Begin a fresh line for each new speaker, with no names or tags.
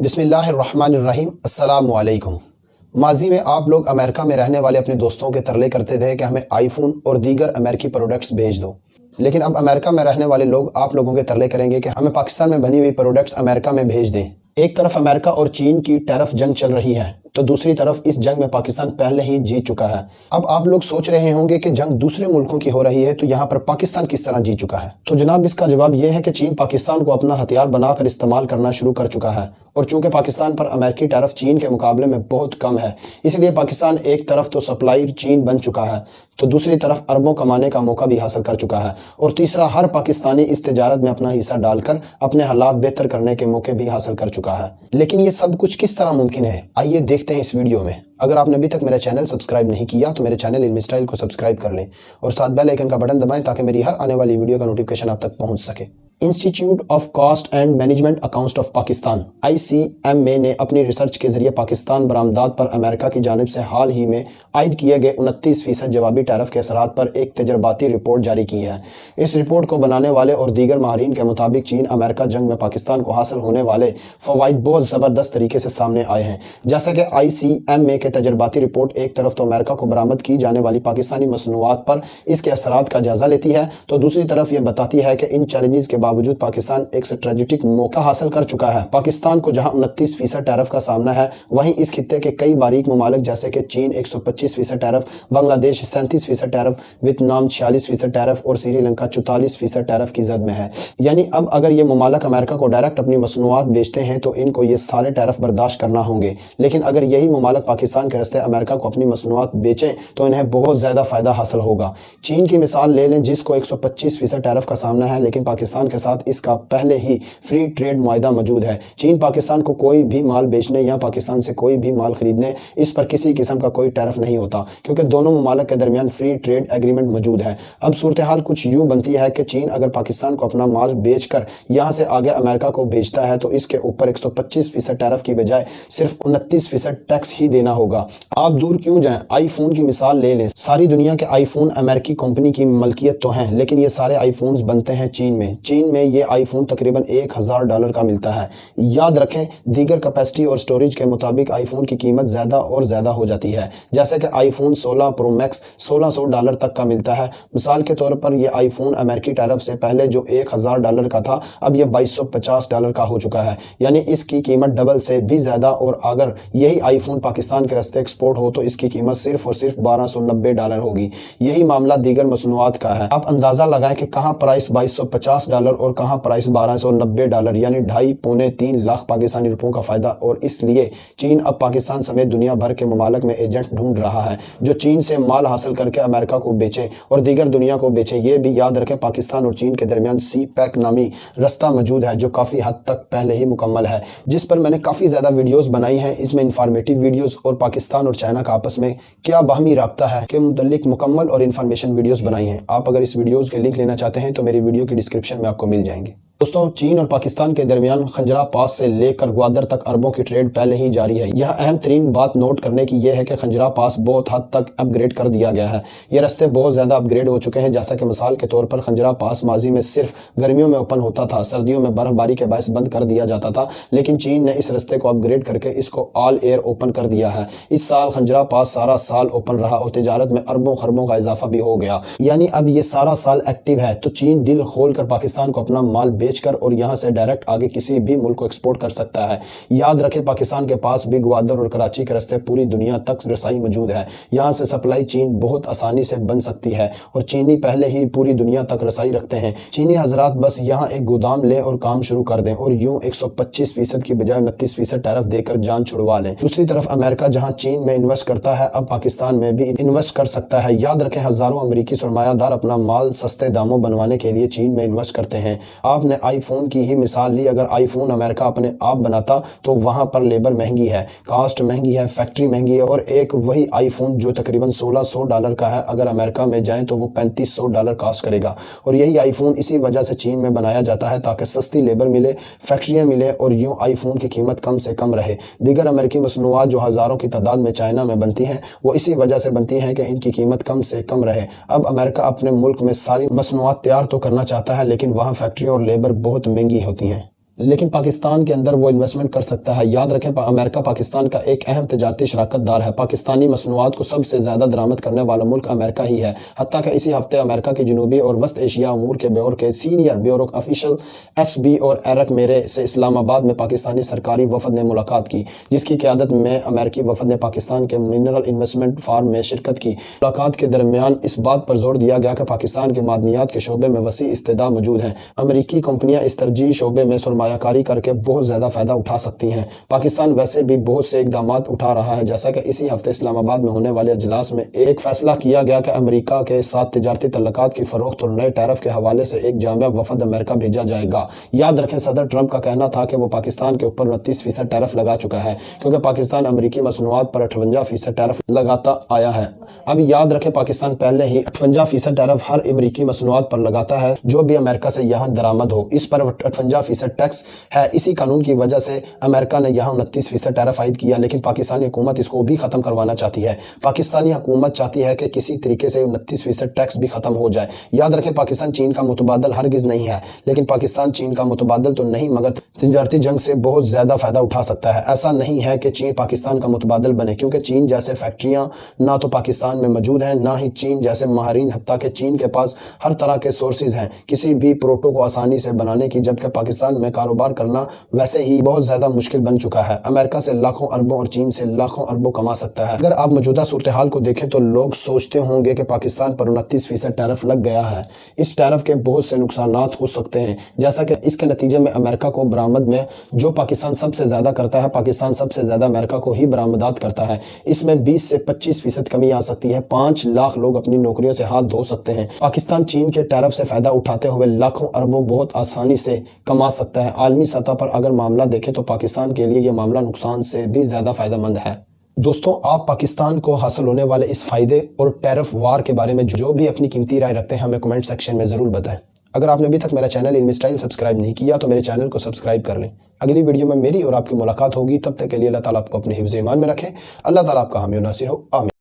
بسم اللہ الرحمن الرحیم۔ السلام علیکم۔ ماضی میں آپ لوگ امریکہ میں رہنے والے اپنے دوستوں کے ترلے کرتے تھے کہ ہمیں آئی فون اور دیگر امریکی پروڈکٹس بھیج دو، لیکن اب امریکہ میں رہنے والے لوگ آپ لوگوں کے ترلے کریں گے کہ ہمیں پاکستان میں بنی ہوئی پروڈکٹس امریکہ میں بھیج دیں۔ ایک طرف امریکہ اور چین کی ٹیرف جنگ چل رہی ہے تو دوسری طرف اس جنگ میں پاکستان پہلے ہی جیت چکا ہے۔ اب آپ لوگ سوچ رہے ہوں گے کہ جنگ دوسرے ملکوں کی ہو رہی ہے تو یہاں پر پاکستان کس طرح جیت چکا ہے؟ تو جناب اس کا جواب یہ ہے کہ چین پاکستان کو اپنا ہتھیار بنا کر استعمال کرنا شروع کر چکا ہے، اور چونکہ پاکستان پر امریکی ٹیرف چین کے مقابلے میں بہت کم ہے، اس لیے پاکستان ایک طرف تو سپلائر چین بن چکا ہے تو دوسری طرف اربوں کمانے کا موقع بھی حاصل کر چکا ہے، اور تیسرا ہر پاکستانی اس تجارت میں اپنا حصہ ڈال کر اپنے حالات بہتر کرنے کے موقع بھی حاصل کر چکا ہے۔ لیکن یہ سب کچھ کس طرح ممکن ہے؟ آئیے دیکھتے ہیں اس ویڈیو میں۔ اگر آپ نے ابھی تک میرا چینل سبسکرائب نہیں کیا تو میرے چینل علمی اسٹائل کو سبسکرائب کر لیں اور ساتھ بیل آئیکن کا بٹن دبائیں تاکہ میری ہر آنے والی ویڈیو کا نوٹیفیکیشن آپ تک پہنچ سکے۔ Institute of cost and management accounts of Pakistan ICMA نے اپنی ریسرچ کے ذریعے پاکستان برآمدات پر امریکہ کی جانب سے حال ہی میں عائد کیے گئے 29% جوابی ٹیرف کے اثرات پر ایک تجرباتی رپورٹ جاری کی ہے۔ اس رپورٹ کو بنانے والے اور دیگر ماہرین کے مطابق چین امریکہ جنگ میں پاکستان کو حاصل ہونے والے فوائد بہت زبردست طریقے سے سامنے آئے ہیں۔ جیسا کہ ICMA کے تجرباتی رپورٹ ایک طرف تو امریکہ کو برآمد کی جانے والی پاکستانی مصنوعات پر اس کے اثرات کا جائزہ لیتی ہے، تو دوسری طرف یہ بتاتی ہے کہ ان چیلنجز کے باوجود پاکستان ایک اسٹریٹجک موقع حاصل کر چکا ہے۔ پاکستان کو جہاں 29% ٹیرف کا سامنا ہے، وہیں اس خطے کے کئی باریک ممالک جیسے کہ چین 125% ٹیرف، بنگلہ دیش 37% ٹیرف، ویتنام 46% ٹیرف اور سری لنکا 44% ٹیرف کی زد میں ہے۔ یعنی اب اگر یہ ممالک امریکہ کو ڈائریکٹ اپنی مصنوعات بیچتے ہیں تو ان کو یہ سارے ٹیرف برداشت کرنا ہوں گے، لیکن اگر یہی ممالک پاکستان کے راستے امریکہ کو اپنی مصنوعات بیچیں تو انہیں بہت زیادہ فائدہ حاصل ہوگا۔ چین کی مثال لے لیں جس کو 125% ٹیرف کا سامنا ہے، لیکن پاکستان کے ساتھ اس کا پہلے ہی فری ٹریڈ معاہدہ موجود ہے۔ چین پاکستان کو کوئی بھی مال بیچنے یا پاکستان سے کوئی بھی مال خریدنے اس پر کسی قسم کا کوئی ٹیرف نہیں ہوتا، کیونکہ دونوں ممالک کے درمیان فری ٹریڈ ایگریمنٹ موجود ہے۔ اب صورتحال کچھ یوں بنتی ہے کہ چین اگر پاکستان کو اپنا مال بیچ کر یہاں سے آگے امریکہ کو بیچتا ہے تو اس کے اوپر 125% ٹیرف کی بجائے صرف 29% ٹیکس ہی دینا ہوگا۔ آپ دور کیوں جائیں، آئی فون کی مثال لے لیں۔ ساری دنیا کے آئی فون امریکی کمپنی کی ملکیت تو ہیں، لیکن یہ سارے آئی فونز بنتے ہیں چین میں۔ چین میں یہ آئی فون تقریباً $1000 کا ملتا ہے۔ یاد رکھیں دیگر کیپیسٹی اور سٹوریج کے مطابق آئی فون کی قیمت زیادہ اور زیادہ ہو جاتی ہے، جیسے کہ آئی فون 16 پرو میکس $1600 تک کا ملتا ہے۔ مثال کے طور پر یہ آئی فون امریکی ٹیرف سے پہلے جو $1000 کا تھا اب یہ $2250 کا ہو چکا ہے، یعنی اس کی قیمت ڈبل سے بھی زیادہ، اور اگر یہی آئی فون پاکستان کے راستے ایکسپورٹ ہو تو اس کی قیمت صرف اور صرف $1290 ہوگی۔ یہی معاملہ دیگر مصنوعات کا ہے۔ آپ اندازہ لگائیں کہ کہاں پرائس $2250 اور کہاں پرائس $1290، یعنی 2.5-3 لاکھ پاکستانی روپوں کا فائدہ، اور اس لیے چین اب پاکستان سمیت دنیا بھر کے ممالک میں ایجنٹ ڈھونڈ رہا ہے جو چین سے مال حاصل کر کے امریکہ کو بیچے اور دیگر دنیا کو بیچے۔ یہ بھی یاد رکھیں پاکستان اور چین کے درمیان سی پیک نامی رستہ موجود ہے جو کافی حد تک پہلے ہی مکمل ہے، جس پر میں نے کافی زیادہ ویڈیوز بنائی ہیں۔ اس میں انفارمیٹیو ویڈیوز اور پاکستان اور چائنا کا آپس میں کیا باہمی رابطہ ہے کے متعلق مکمل اور انفارمیشن ویڈیوز بنائی ہیں۔ آپ اگر اس ویڈیوز کے لنک لینا چاہتے ہیں تو میری ویڈیو کی ڈسکرپشن میں آپ کو مل جائیں گے۔ دوستوں، چین اور پاکستان کے درمیان خنجرہ پاس سے لے کر گوادر تک اربوں کی ٹریڈ پہلے ہی جاری ہے۔ یہاں اہم ترین بات نوٹ کرنے کی یہ ہے کہ خنجرہ پاس بہت حد تک اپ گریڈ کر دیا گیا ہے۔ یہ راستے بہت زیادہ اپ گریڈ ہو چکے ہیں، جیسا کہ مثال کے طور پر خنجرہ پاس ماضی میں صرف گرمیوں میں اوپن ہوتا تھا، سردیوں میں برف باری کے باعث بند کر دیا جاتا تھا، لیکن چین نے اس راستے کو اپ گریڈ کر کے اس کو آل ایئر اوپن کر دیا ہے۔ اس سال خنجرہ پاس سارا سال اوپن رہا اور تجارت میں اربوں خربوں کا اضافہ بھی ہو گیا، یعنی اب یہ سارا سال ایکٹیو ہے، تو چین دل کھول کر پاکستان کو اپنا مال بیچ کر اور یہاں سے ڈائریکٹ آگے کسی بھی ملک کو ایکسپورٹ کر سکتا ہے۔ یاد رکھیں پاکستان کے پاس بھی گوادر اور کراچی کے راستے پوری دنیا تک رسائی موجود ہے۔ یہاں سے سپلائی چین بہت آسانی سے بن سکتی ہے، اور چینی پہلے ہی پوری دنیا تک رسائی رکھتے ہیں۔ چینی حضرات بس یہاں ایک گودام لیں اور کام شروع کر دیں، اور یوں 125% کی بجائے 29% ٹیرف دے کر جان چھڑوا لیں۔ دوسری طرف امریکہ جہاں چین میں انویسٹ کرتا ہے اب پاکستان میں بھی انویسٹ کر سکتا ہے۔ یاد رکھیں ہزاروں امریکی سرمایہ دار اپنا مال سستے داموں بنوانے کے لیے چین میں انویسٹ کرتے ہیں۔ آپ نے آئی فون کی ہی مثال لی، اگر آئی فون امریکہ اپنے آپ بناتا تو وہاں پر لیبر مہنگی ہے، کاسٹ مہنگی ہے، فیکٹری مہنگی ہے، اور ایک وہی آئی فون جو تقریباً $1600 کا ہے اگر امریکہ میں جائیں تو وہ $3500 کاسٹ کرے گا، اور یہی آئی فون اسی وجہ سے چین میں بنایا جاتا ہے تاکہ سستی لیبر ملے، فیکٹریاں ملے، اور یوں آئی فون کی قیمت کم سے کم رہے۔ دیگر امریکی مصنوعات جو ہزاروں کی تعداد میں چائنا میں بنتی ہیں وہ اسی وجہ سے بنتی ہیں کہ ان کی قیمت کم سے کم رہے۔ اب امریکہ اپنے ملک میں ساری مصنوعات تیار تو کرنا چاہتا ہے، لیکن وہاں فیکٹری اور لیبر بہت مہنگی ہوتی ہیں۔ لیکن پاکستان کے اندر وہ انویسٹمنٹ کر سکتا ہے۔ یاد رکھیں امریکہ پاکستان کا ایک اہم تجارتی شراکت دار ہے۔ پاکستانی مصنوعات کو سب سے زیادہ درآمد کرنے والا ملک امریکہ ہی ہے، حتیٰ کہ اسی ہفتے امریکہ کی جنوبی اور وسط ایشیا امور کے بیورو کے senior bureau official S B اور ایرک میرے سے اسلام آباد میں پاکستانی سرکاری وفد نے ملاقات کی، جس کی قیادت میں امریکی وفد نے پاکستان کے منرل انویسٹمنٹ فارم میں شرکت کی۔ ملاقات کے درمیان اس بات پر زور دیا گیا کہ پاکستان کے معدنیات کے شعبے میں وسیع استعداد موجود ہیں۔ امریکی کمپنیاں اس ترجیحی شعبے میں سرمایہ کاری کر کے بہت زیادہ فائدہ اٹھا سکتی ہیں۔ پاکستان ویسے بھی بہت سے اقدامات اٹھا رہا ہے، جیسا کہ اسی ہفتے اسلام آباد میں ہونے والے اجلاس میں ایک فیصلہ کیا گیا کہ امریکہ کے ساتھ تجارتی تعلقات کی فروخت اور نئے ٹیرف کے حوالے سے ایک جامع وفد امریکہ بھیجا جائے گا۔ یاد رکھیں صدر ٹرمپ کا کہنا تھا کہ وہ پاکستان کے اوپر 29% ٹیرف لگا چکا ہے، کیونکہ پاکستان امریکی مصنوعات پر 58% ٹیرف لگاتا آیا ہے۔ اب یاد رکھیں پاکستان پہلے ہی 58% ٹیرف ہر امریکی مصنوعات پر لگاتا ہے جو بھی امریکہ سے یہاں درآمد ہو، اس پر 58% ٹیکس ہے۔ اسی قانون کی وجہ سے امریکہ نے یہاں 29% ٹیرف عائد کیا، لیکن پاکستانی حکومت اس کو بھی ختم کروانا چاہتی ہے۔ پاکستانی حکومت چاہتی ہے کہ کسی طریقے سے 29% ٹیکس بھی ختم ہو جائے۔ یاد رکھیں پاکستان چین کا متبادل ہرگز نہیں ہے، لیکن پاکستان چین کا متبادل تو نہیں مگر تجارتی جنگ سے بہت زیادہ فائدہ اٹھا سکتا ہے۔ ایسا نہیں ہے کہ چین پاکستان کا متبادل بنے، کیونکہ چین جیسے فیکٹریاں نہ تو پاکستان میں موجود ہیں، نہ ہی چین جیسے ماہرین، حتیٰ کہ چین کے پاس ہر طرح کے سورسز ہیں کسی بھی پروڈکٹ کو آسانی سے بنانے کی، جبکہ پاکستان میں کاروبار کرنا ویسے ہی بہت زیادہ مشکل بن چکا ہے۔ امریکہ سے لاکھوں اربوں اور چین سے لاکھوں اربوں کما سکتا ہے۔ اگر آپ موجودہ صورتحال کو دیکھیں تو لوگ سوچتے ہوں گے کہ پاکستان پر 29% ٹیرف لگ گیا ہے۔ اس ٹیرف کے بہت سے نقصانات ہو سکتے ہیں، جیسا کہ اس کے نتیجے میں امریکہ کو برآمد میں جو پاکستان سب سے زیادہ کرتا ہے، پاکستان سب سے زیادہ امریکہ کو ہی برآمدات کرتا ہے، اس میں 20 سے 25% کمی آ سکتی ہے۔ 5 لاکھ لوگ اپنی نوکریوں سے ہاتھ دھو سکتے ہیں۔ پاکستان چین کے ٹیرف سے فائدہ اٹھاتے ہوئے لاکھوں اربوں بہت آسانی سے کما سکتا ہے۔ عالمی سطح پر اگر معاملہ دیکھیں تو پاکستان کے لیے یہ معاملہ نقصان سے بھی زیادہ فائدہ مند ہے۔ دوستوں، آپ پاکستان کو حاصل ہونے والے اس فائدے اور ٹیرف وار کے بارے میں جو بھی اپنی قیمتی رائے رکھتے ہیں ہمیں کمنٹ سیکشن میں ضرور بتائیں۔ اگر آپ نے ابھی تک میرا چینل علمی اسٹائل سبسکرائب نہیں کیا تو میرے چینل کو سبسکرائب کر لیں۔ اگلی ویڈیو میں میری اور آپ کی ملاقات ہوگی، تب تک کے لیے اللہ تعالیٰ آپ کو اپنے حفظ ایمان میں رکھے۔ اللہ تعالیٰ آپ کا حامی و ناصر ہو، آمین۔